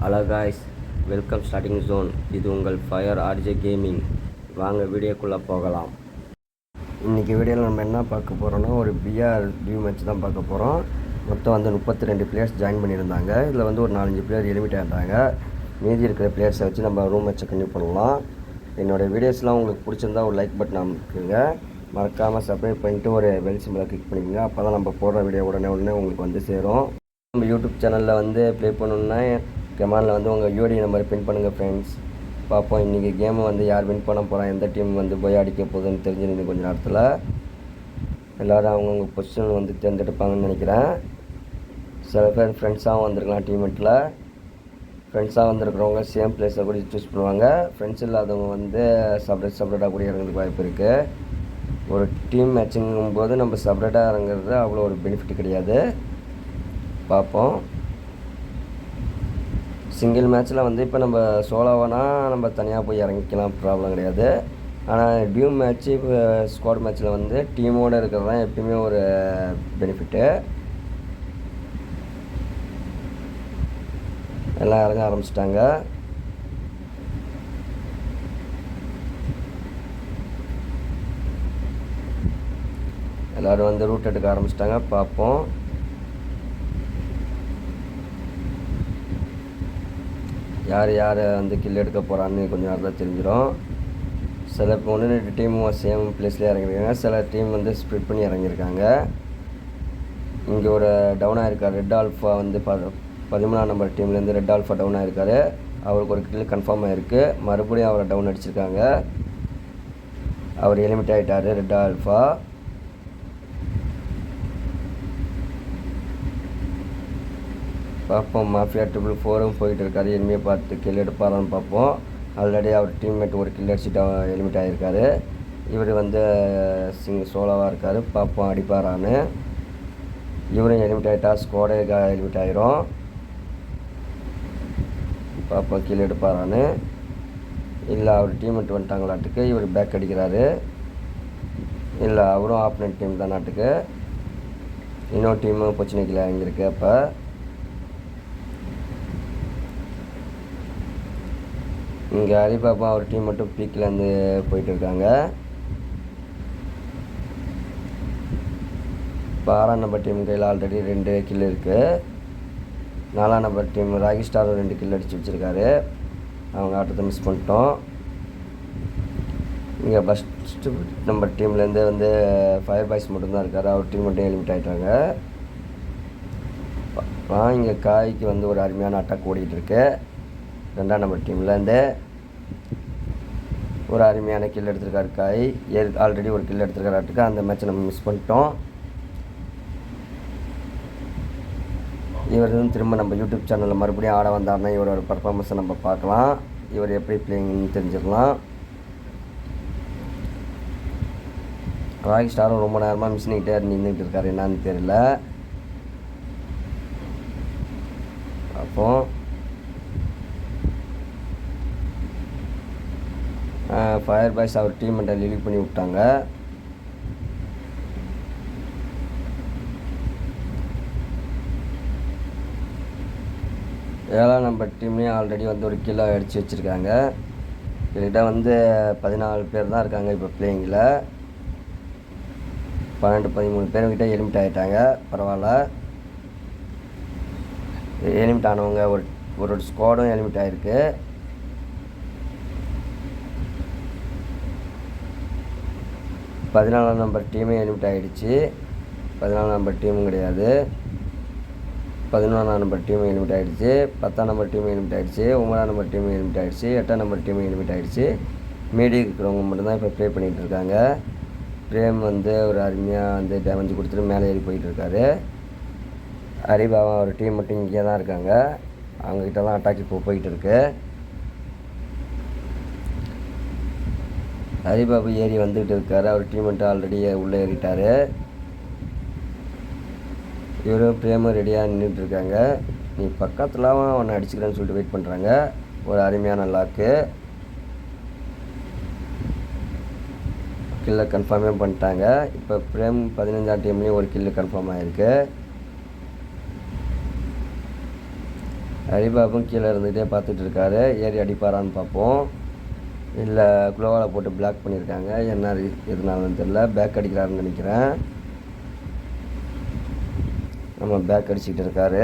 Hello guys, welcome starting zone. இது உங்கள் fire RJ gaming. வாங்க வீடியோக்குள்ளே போகலாம். இன்றைக்கி வீடியோவில் நம்ம என்ன பார்க்க போகிறோன்னா, ஒரு பிஆர் டியூ மேட்ச் தான் பார்க்க போகிறோம். மொத்தம் 32 பிளேயர்ஸ் ஜாயின் பண்ணியிருந்தாங்க. இதில் ஒரு 4-5 பிளேயர் எலிமிட் ஆகிட்டாங்க. மீதி இருக்கிற பிளேயர்ஸை வச்சு நம்ம ரூம் மேட்சை கண்டினியூ பண்ணலாம். என்னோடய வீடியோஸ்லாம் உங்களுக்கு பிடிச்சிருந்தா ஒரு லைக் பட்டன் அமைக்குங்க. மறக்காமல் சப்ஸ்கிரைப் பண்ணிவிட்டு ஒரு பெல் சிம்பிளை கிளிக் பண்ணிக்கோங்க. அப்போ தான் நம்ம போடுற வீடியோ உடனே உங்களுக்கு சேரும். நம்ம யூடியூப் சேனலில் ப்ளே பண்ணணுன்னா கமெண்டில் உங்கள் யூடி நம்பரை பின் பண்ணுங்கள் ஃப்ரெண்ட்ஸ். பார்ப்போம் இன்றைக்கி கேமை யார் வின் பண்ண போகிறான், எந்த டீம் போய் அடிக்க போகுதுன்னு தெரிஞ்சிருந்து கொஞ்சம் நேரத்தில் எல்லோரும் அவங்கவுங்க பொசிஷன் தேர்ந்தெடுப்பாங்கன்னு நினைக்கிறேன். சில பேர் ஃப்ரெண்ட்ஸாகவும் வந்திருக்கலாம். டீம்மேட்டில் ஃப்ரெண்ட்ஸாக வந்திருக்கிறவங்க சேம் பிளேஸை கூட சூஸ் பண்ணுவாங்க. ஃப்ரெண்ட்ஸ் இல்லாதவங்க செப்பரேட்டாக கூட இறங்குறதுக்கு வாய்ப்பு இருக்குது. ஒரு டீம் மேட்சிங்கும் போது நம்ம செப்பரேட்டாக இறங்குறது அவ்வளோ ஒரு பெனிஃபிட் கிடையாது. பார்ப்போம். சிங்கிள் மேட்ச்சில் இப்போ நம்ம சோலோவானா நம்ம தனியாக போய் இறங்கிக்கலாம், ப்ராப்ளம் கிடையாது. ஆனால் டியூ மேட்ச்சு இப்போ ஸ்குவாட் மேட்ச்சில் டீமோடு இருக்கிறது தான் எப்பயுமே ஒரு பெனிஃபிட்டு. எல்லாம் இறங்க ஆரம்பிச்சிட்டாங்க. எல்லோரும் ரூட் எடுக்க ஆரம்பிச்சிட்டாங்க. பார்ப்போம். யார் கில் எடுக்க போகிறான்னு கொஞ்சம் நேரத்தில் தெரிஞ்சிடும். சில 1-2 டீமும் சேம் பிளேஸ்லேயே இறங்கியிருக்காங்க. சில டீம் ஸ்ப்ளிட் பண்ணி இறங்கியிருக்காங்க. இங்கே ஒரு டவுனாக இருக்கார். ரெட் ஆல்ஃபா 13ஆம் நம்பர் டீம்லேருந்து ரெட் ஆல்ஃபா டவுனாக இருக்கார். அவருக்கு ஒரு கில் கன்ஃபார்ம் ஆகிருக்கு. மறுபடியும் அவரை டவுன் அடிச்சிருக்காங்க. அவர் எலிமிட் ஆகிட்டார், ரெட் ஆல்ஃபா. பார்ப்போம். மாஃபியா 444 போயிட்டு இருக்காரு. இனிமேல் பார்த்து கில் எடுப்பாரான்னு பார்ப்போம். ஆல்ரெடி அவர் டீம்மேட் ஒரு கில் அடிச்சுட்டு எலிமிட் ஆகியிருக்காரு. இவர் சோலோவாக இருக்கார். பார்ப்போம் அடிப்பாரான்னு. இவரும் எலிமிட் ஆகிட்டா ஸ்குவாடே எலிமிட் ஆகிரும். பார்ப்போம் கில் எடுப்பாரான்னு. இல்லை அவர் டீம்மேட் வந்துட்டாங்களாட்டுக்கு. இவர் பேக் அடிக்கிறாரு. இல்லை அவரும் ஆப்போனன்ட் டீம் தான் நாட்டுக்கு. இன்னொரு டீமும் பொச்சினிக்கில் இறங்கியிருக்கு. அப்போ இங்கே அலிபாபா ஒரு டீம் மட்டும் பீக்கிலேருந்து போயிட்டு இருக்காங்க. இப்போ 6ஆம் நம்பர் டீம் கையில் ஆல்ரெடி 2 கில் இருக்குது. 4ஆம் நம்பர் டீம் ராகி ஸ்டாரும் 2 கில் அடித்து வச்சுருக்காரு. அவங்க ஆட்டத்தை மிஸ் பண்ணிட்டோம். இங்கே ஃபஸ்ட்டு நம்பர் டீம்லேருந்து ஃபயர் பாய்ஸ் மட்டும்தான் இருக்கார். அவர் டீம் மட்டும் எலிமிட் ஆகிட்டாங்க. இங்கே காய்க்கு ஒரு அருமையான அட்டாக் ஓடிக்கிட்டு இருக்கு. 2ஆம் நம்பர் டீம்லேருந்து ஒரு அருமையான கில் எடுத்திருக்காரு காய். ஆல்ரெடி ஒரு கில் எடுத்திருக்காராட்டுக்கு. அந்த மேட்ச்சை நம்ம மிஸ் பண்ணிட்டோம். இவர் திரும்ப நம்ம யூடியூப் சேனலில் மறுபடியும் ஆட வந்தார்னா இவரோட பர்ஃபார்மன்ஸை நம்ம பார்க்கலாம். இவர் எப்படி பிளேயிங்னு தெரிஞ்சுக்கலாம். ராகி ஸ்டாரும் ரொம்ப நேரமாக மிஸ் பண்ணிக்கிட்டே நின்றுக்கிட்டு இருக்காரு. என்னான்னு தெரியல. அப்போது ஃபயர் பாய்ஸ் அவர் டீம்மெண்ட்டை ரிலீவ் பண்ணி விட்டாங்க. ஏழாம் நம்பர் டீம்லேயும் ஆல்ரெடி ஒரு கிலோ அடித்து வச்சுருக்காங்க. கிட்ட 14 பேர் தான் இருக்காங்க இப்போ பிளேயிங்கில். 12-13 பேர்கிட்ட எலிமிட் ஆகிட்டாங்க. பரவாயில்ல. எலிமிட் ஆனவங்க ஒரு ஸ்குவாடும் எலிமிட் ஆகிருக்கு. 14ஆம் நம்பர் டீமே எலிமிட் ஆகிடுச்சு. 14ஆம் நம்பர் டீமும் கிடையாது. 11ஆம் நம்பர் டீமும் எலிமிட் ஆகிடுச்சு. 10ஆம் நம்பர் டீமும் எலிமிட் ஆகிடுச்சு. 9ஆம் நம்பர் டீமும் எலிமிட் ஆகிடுச்சு. 8ஆம் நம்பர் டீமும் எலிமிட் ஆகிடுச்சு. மீடி இருக்கிறவங்க மட்டும்தான் இப்போ ப்ளே பண்ணிகிட்டு இருக்காங்க. பிரேம் ஒரு அருமையாக டேமேஜ் கொடுத்துட்டு மேலே ஏறி போயிட்டுருக்காரு. ஹரிபாபா ஒரு டீம் மட்டும் இங்கே தான் இருக்காங்க. அவங்கக்கிட்ட தான் அட்டாக் இப்போ போயிட்டு இருக்கு. ஹரிபாபு ஏறி வந்துக்கிட்டு இருக்காரு. அவர் டீம் மட்டும் ஆல்ரெடி உள்ளே ஏறிட்டார். இவரும் பிரேமும் ரெடியாக நின்றுட்டுருக்காங்க. நீ பக்கத்தில் அவனை அடிச்சுக்கிறேன்னு சொல்லிட்டு வெயிட் பண்ணுறாங்க. ஒரு அருமையான லாக்கு. கில்லை கன்ஃபார்மே பண்ணிட்டாங்க. இப்போ பிரேம் 15ஆம் டீம்லேயும் ஒரு கில்லு கன்ஃபார்ம் ஆகிருக்கு. ஹரிபாபும் கீழே இருந்துகிட்டே பார்த்துட்டு இருக்காரு. ஏறி அடிப்பாரான்னு பார்ப்போம். இல்லை குளோவால் போட்டு பிளாக் பண்ணியிருக்காங்க. என்ன எதுனாலும் தெரியல. பேக் அடிக்கிறாருன்னு நினைக்கிறேன். நம்ம பேக் அடிச்சுக்கிட்டு இருக்காரு.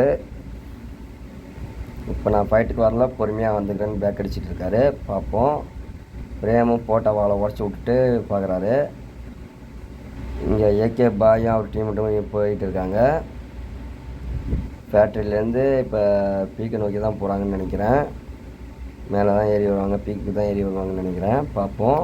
இப்போ நான் ஃபைட்டுக்கு வரல, பொறுமையாக வந்துக்கிறேன்னு பேக் அடிச்சுட்டு இருக்காரு. பார்ப்போம். பிரேமும் போட்ட வாழை உடச்சி விட்டுட்டு பார்க்குறாரு. இங்கே ஏகே பாயும் அவர் டீம் மட்டும் போயிட்டு இருக்காங்க. ஃபேக்ட்ரியிலேருந்து இப்போ பீக்கை நோக்கி தான் போகிறாங்கன்னு நினைக்கிறேன். மேலே தான் ஏறி வருவாங்க, பீக்கு தான் ஏறி வருவாங்கன்னு நினைக்கிறேன். பார்ப்போம்.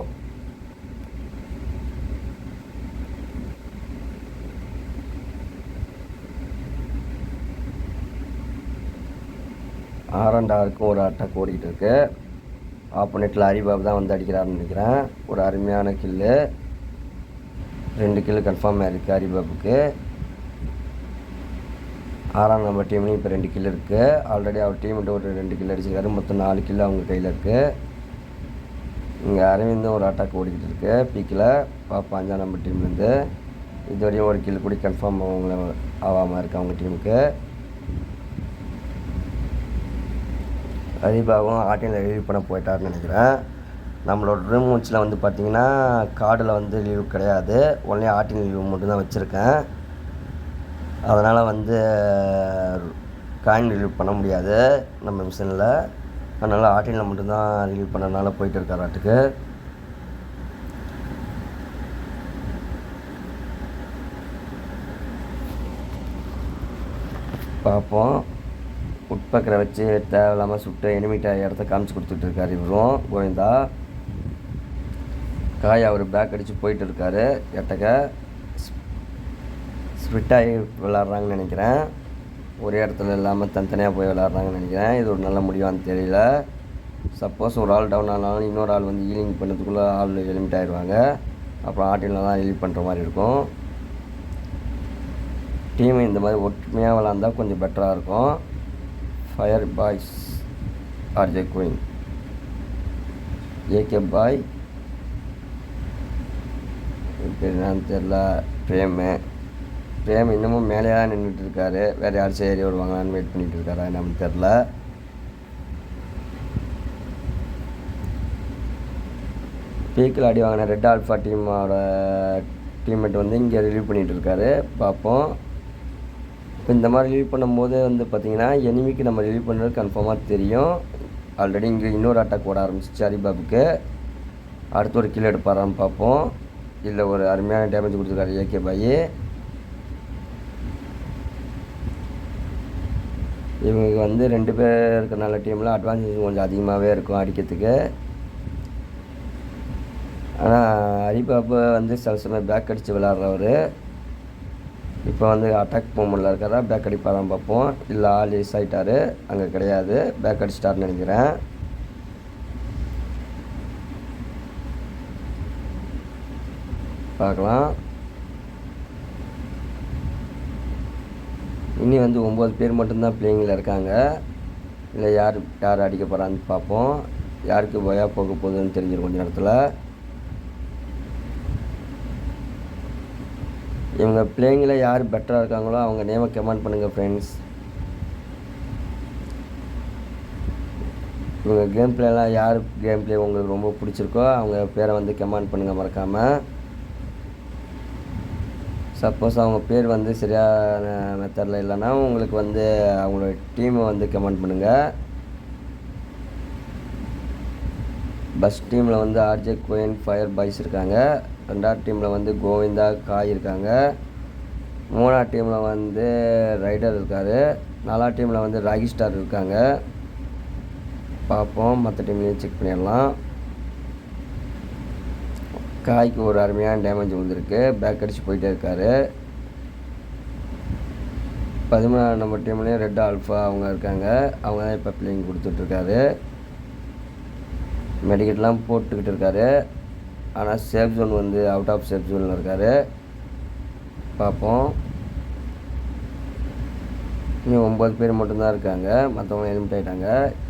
ஆரண்டாருக்கும் ஒரு அட்டாக் ஓடிக்கிட்டு இருக்கு. ஆப்போனெட்டில் ஹரிபாபு தான் வந்து அடிக்கிறாருன்னு நினைக்கிறேன். ஒரு அருமையான கில்லு. 2 கில்லு கன்ஃபார்ம் ஆகிருக்கு ஹரிபாபுக்கு. 6ஆம் நம்பர் டீம்லேயும் இப்போ 2 கில்லு இருக்குது. ஆல்ரெடி அவர் டீம்கிட்ட ஒரு 2 கில்லு அடிச்சிருக்காரு. மொத்தம் 4 கில்லு அவங்க கையில் இருக்குது. இங்கே அரவிந்தும் ஒரு அட்டாக் ஓடிக்கிட்டு இருக்கு பீக்கில். பார்ப்போம் 5ஆம் நம்பர் டீம்லேருந்து. இதுவரையும் ஒரு கில்லு கூட கன்ஃபார்ம் ஆகாமல் இருக்குது அவங்க டீமுக்கு. ஹரிபாவும் ஆர்டினில் ரிலீவ் பண்ண போயிட்டாருன்னு நினைக்கிறேன். நம்மளோட ரூம் மூச்சில் வந்து பார்த்திங்கன்னா கார்டில் வந்து லீவ் கிடையாது. ஒன்லி ஆர்டின் லீவ் மட்டும்தான் வச்சுருக்கேன். அதனால் வந்து காயின் ரிலீவ் பண்ண முடியாது நம்ம மிஷினில். அதனால் ஆர்டினில் மட்டும்தான் ரிலீவ் பண்ணனால போயிட்டு இருக்கார் ஆட்டுக்கு. பார்ப்போம். உட்பக்கரை வச்சு தேவையில்லாமல் சுட்டு எனிமிட்ட இடத்த காமிச்சு கொடுத்துட்டு இருக்காரு இவரும் கோவிந்தா. காய் அவர் பேக் அடித்து போயிட்டு இருக்காரு. எட்டக்க ஸ்பிட்டாகி விளாட்றாங்கன்னு நினைக்கிறேன். ஒரே இடத்துல இல்லாமல் தனித்தனியாக போய் விளாட்றாங்கன்னு நினைக்கிறேன். இது ஒரு நல்ல முடிவான்னு தெரியல. சப்போஸ் ஒரு ஆள் டவுன் ஆனாலும் இன்னொரு ஆள் வந்து ஹீலிங் பண்ணுறதுக்குள்ளே ஆள் எலிமிட் ஆகிடுவாங்க. அப்புறம் ஆட்டினில் தான் ஹீல் பண்ணுற மாதிரி இருக்கும். டீம் இந்த மாதிரி ஒற்றுமையாக விளாண்டால் கொஞ்சம் பெட்டராக இருக்கும். Fire boys RJ queen, AK boy, இப்போ என்னன்னு தெரில. பிரேம் இன்னமும் மேலே தான் நின்றுட்டு இருக்காரு. வேறு யாரும் ஏறி வருவாங்களான்னு வெயிட் பண்ணிகிட்டு இருக்காரா என்னன்னு தெரில. பீக்கில் அடி வாங்கின ரெட் ஆல்ஃபா டீமோட டீம்மேட் வந்து இங்கே ரிலீவ் பண்ணிகிட்டு இருக்காரு. பார்ப்போம். இப்போ இந்த மாதிரி ரிலீவ் பண்ணும்போது வந்து பார்த்திங்கன்னா எனிமிக்கு நம்ம ரிலீவ் பண்ணுறது கன்ஃபார்மாக தெரியும். ஆல்ரெடி இங்கே இன்னொரு அட்டாக் ஓட ஆரம்பிச்சிச்சு ஹரிபாபுக்கு. அடுத்து ஒரு கில் எடுப்பாரான்னு பார்ப்போம். இல்லை ஒரு அருமையான டேமேஜ் கொடுத்துருக்காரு ஏகே பாய். இவங்களுக்கு வந்து 2 பேர் இருக்கிறனால டீமில் அட்வான்டேஜ் கொஞ்சம் அதிகமாகவே இருக்கும் அடிக்கிறதுக்கு. ஆனால் ஹரிபாபு வந்து சில சமயம் பேக் அடித்து விளாட்றவர். இப்போ வந்து அட்டாக் மூமெண்ட்டில் இருக்காரா, பேக் அடிப்பாரான்னு பார்ப்போம். இல்லை ஆள் யூஸ் ஆகிட்டார், அங்கே கிடையாது, பேக் அடிச்சிட்டாருன்னு நினைக்கிறேன். பார்க்கலாம். இனி வந்து 9 பேர் மட்டும்தான் பிளேயிங்கில் இருக்காங்க. இல்லை யார் அடிக்க போகிறான்னு பார்ப்போம். யாருக்கு போயா போக போகுதுன்னு தெரிஞ்சிடும் கொஞ்சம் நேரத்தில். இவங்க பிளேயிங்கில் யார் பெட்டராக இருக்காங்களோ அவங்க நேமை கமெண்ட் பண்ணுங்கள் ஃப்ரெண்ட்ஸ். இவங்க கேம் பிளேலாம் யார் கேம் பிளே உங்களுக்கு ரொம்ப பிடிச்சிருக்கோ அவங்க பேரை வந்து கமெண்ட் பண்ணுங்கள் மறக்காமல். சப்போஸ் அவங்க பேர் வந்து சரியான மெத்தடில் இல்லைன்னா உங்களுக்கு வந்து அவங்களோட டீமை வந்து கமெண்ட் பண்ணுங்கள். பஸ் டீமில் வந்து ஆர்ஜே குயின் ஃபயர் பாய்ஸ் இருக்காங்க. 2ஆவது டீமில் வந்து கோவிந்தா காய் இருக்காங்க. 3ஆவது டீமில் வந்து ரைடர் இருக்கார். 4ஆவது டீமில் வந்து ராகி ஸ்டார் இருக்காங்க. பார்ப்போம், மற்ற டீம்லேயும் செக் பண்ணிடலாம். காய்க்கு ஒரு அருமையான டேமேஜ் வந்துருக்கு. பேக் அடித்து போயிட்டே இருக்கார். 13ஆவது நம்பர் டீம்லேயும் ரெட் ஆல்ஃபா அவங்க இருக்காங்க. அவங்க தான் இப்போ பிளேயிங் கொடுத்துட்ருக்காரு. மெடிக்கெட்லாம் போட்டுக்கிட்டு இருக்காரு. ஆனால் சேஃப் ஜோன் வந்து அவுட் ஆஃப் சேஃப் ஜோனில் இருக்கார். பார்ப்போம். இன்னும் 9 பேர் மட்டும்தான் இருக்காங்க. மற்றவங்க எலிமிட் ஆகிட்டாங்க.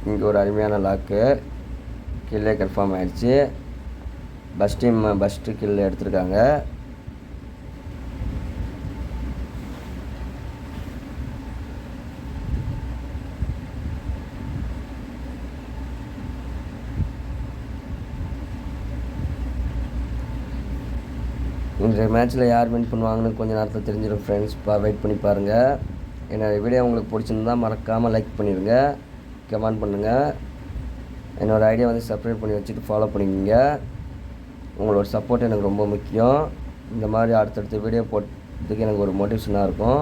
இங்கே ஒரு அருமையான லாக்கு. கில்லே கன்ஃபார்ம் ஆகிடுச்சு. பஸ் டீம் பஸ்ட்டு கில் எடுத்திருக்காங்க. இன்றைய மேட்ச்சில் யார் வின் பண்ணுவாங்கன்னு கொஞ்சம் நேரத்தில் தெரிஞ்சிடும் ஃப்ரெண்ட்ஸ். வெயிட் பண்ணி பாருங்கள். என்னோடய வீடியோ உங்களுக்கு பிடிச்சிருந்தால் மறக்காமல் லைக் பண்ணிடுங்க, கமெண்ட் பண்ணுங்கள். என்னோடய ஐடியா வந்து சப்ஸ்கிரைப் பண்ணி வச்சுட்டு ஃபாலோ பண்ணிக்கோங்க. உங்களோட சப்போர்ட் எனக்கு ரொம்ப முக்கியம். இந்த மாதிரி அடுத்தடுத்த வீடியோ போட்டதுக்கு எனக்கு ஒரு மோட்டிவேஷனாக இருக்கும்.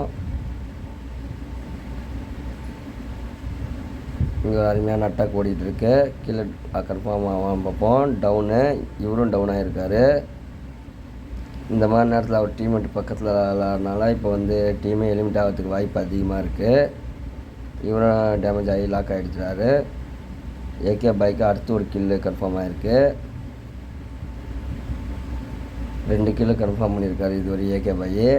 இங்கே அருமையான அட்டாக் ஓடிட்டுருக்கு. கீழே கன்ஃபார்ம் ஆகாமல் பார்ப்போம். டவுனு, இவரும் டவுன் ஆகிருக்காரு. இந்த மாதிரி நேரத்தில் அவர் டீம்மேட் பக்கத்தில் விளாட்றதுனால இப்போ வந்து டீமே எலிமிட் ஆகிறதுக்கு வாய்ப்பு அதிகமாக இருக்குது. இவரும் டேமேஜ் ஆகி லாக் ஆகிடுச்சாரு. ஏகே பைக்கு அடுத்து ஒரு கில்லு கன்ஃபார்ம் ஆகிருக்கு. 2 கிலோ கன்ஃபார்ம் பண்ணியிருக்காரு இதுவரை ஏகே பையு.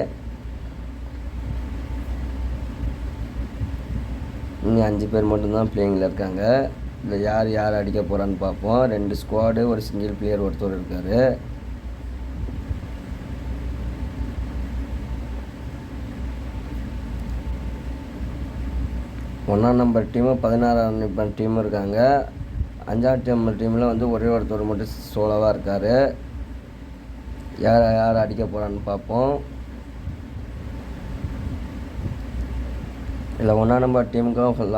இன்னும் 5 பேர் மட்டும்தான் பிளேயிங்கில் இருக்காங்க. இதில் யார் அடிக்க போகிறான்னு பார்ப்போம். 2 ஸ்குவாடு, ஒரு சிங்கிள் பிளேயர் ஒருத்தர் இருக்கார். ஒன்றாம் நம்பர் டீமு 16ஆம் நம்பர் டீமும் இருக்காங்க. 5ஆம் நம்பர் டீமில் வந்து ஒரே ஒருத்தர் மட்டும் சோலோவாக இருக்கார். யார் அடிக்க போகிறான்னு பார்ப்போம். இல்லை 1ஆம் நம்பர் டீமுக்கும்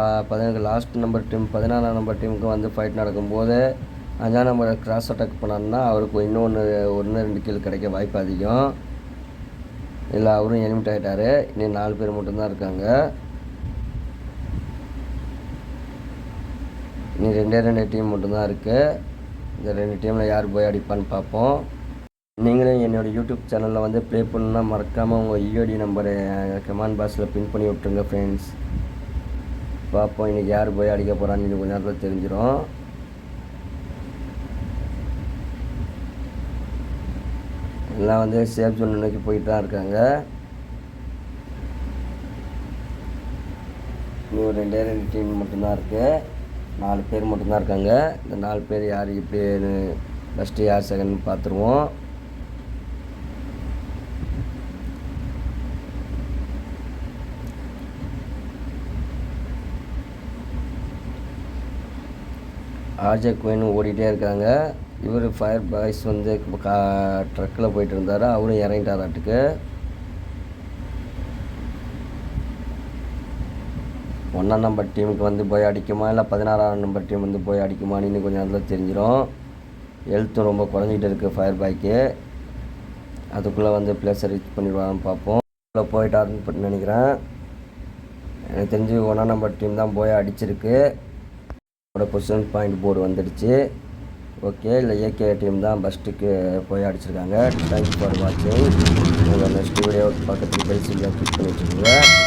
லாஸ்ட் நம்பர் டீம் 16ஆம் நம்பர் டீமுக்கும் வந்து ஃபைட் நடக்கும்போது 5ஆம் நம்பர் கிராஸ் அட்டாக் பண்ணாருன்னா அவருக்கு இன்னொன்று 1-2 கில் கிடைக்க வாய்ப்பு அதிகம். இல்லை அவரும் எலிமிட் ஆகிட்டார். இன்னும் 4 பேர் மட்டும்தான் இருக்காங்க. இனி 2 டீம் மட்டும்தான் இருக்குது. இந்த 2 டீமில் யார் போய் அடிப்பான்னு பார்ப்போம். நீங்களும் என்னோடய யூடியூப் சேனலில் வந்து ப்ளே பண்ணணுன்னா மறக்காமல் உங்கள் யூஐடி நம்பரை கமெண்ட் பாக்ஸில் பின் பண்ணி விட்டுருங்க ஃப்ரெண்ட்ஸ். பார்ப்போம் இன்றைக்கி யார் போய் அடிக்க போகிறான்னு கொஞ்சம் நேரத்தில் தெரிஞ்சிடும். எல்லாம் வந்து சேஃப் ஜோன் நோக்கி போயிட்டு தான் இருக்காங்க. இன்னும் 2 டீம் மட்டும்தான் இருக்குது. 4 பேர் மட்டும்தான் இருக்காங்க. இந்த 4 பேர் யார் இப்படின்னு ஃபஸ்ட்டு யார் செகண்ட்னு பார்த்துருவோம். ஆர்ஜே குயின் ஓடிட்டே இருக்காங்க. இவர் ஃபயர் பாய்ஸ் வந்து ட்ரக்கில் போயிட்டு இருந்தார். அவரும் இறங்கிட்டாராட்டுக்கு. 1ஆம் நம்பர் டீமுக்கு வந்து போய் அடிக்குமா இல்லை 16ஆம் நம்பர் டீம் வந்து போய் அடிக்குமான்னு இன்னும் கொஞ்சம் நேரத்தில் தெரிஞ்சிடும். ஹெல்த்தும் ரொம்ப குறைஞ்சிட்டு இருக்குது ஃபயர் பாய்க்கு. அதுக்குள்ளே வந்து பிளேஸை ரீச் பண்ணிடுவான்னு பார்ப்போம். உள்ளே போயிட்டாருன்னு நினைக்கிறேன். எனக்கு தெரிஞ்சு 1ஆம் நம்பர் டீம் தான் போய் அடிச்சிருக்கு. பொசிஷன் பாயிண்ட் போர்டு வந்துடுச்சு. ஓகே, இல்லை ஏகே டீம் தான் ஃபஸ்ட்டுக்கு போய் அடிச்சிருக்காங்க. தேங்க்ஸ் ஃபார் வாட்சிங். உங்கள் நெக்ஸ்ட் வீடியோ பக்கத்துக்கு பெல் சிம்பிளை கிளிக் பண்ணி வச்சுக்கோங்க.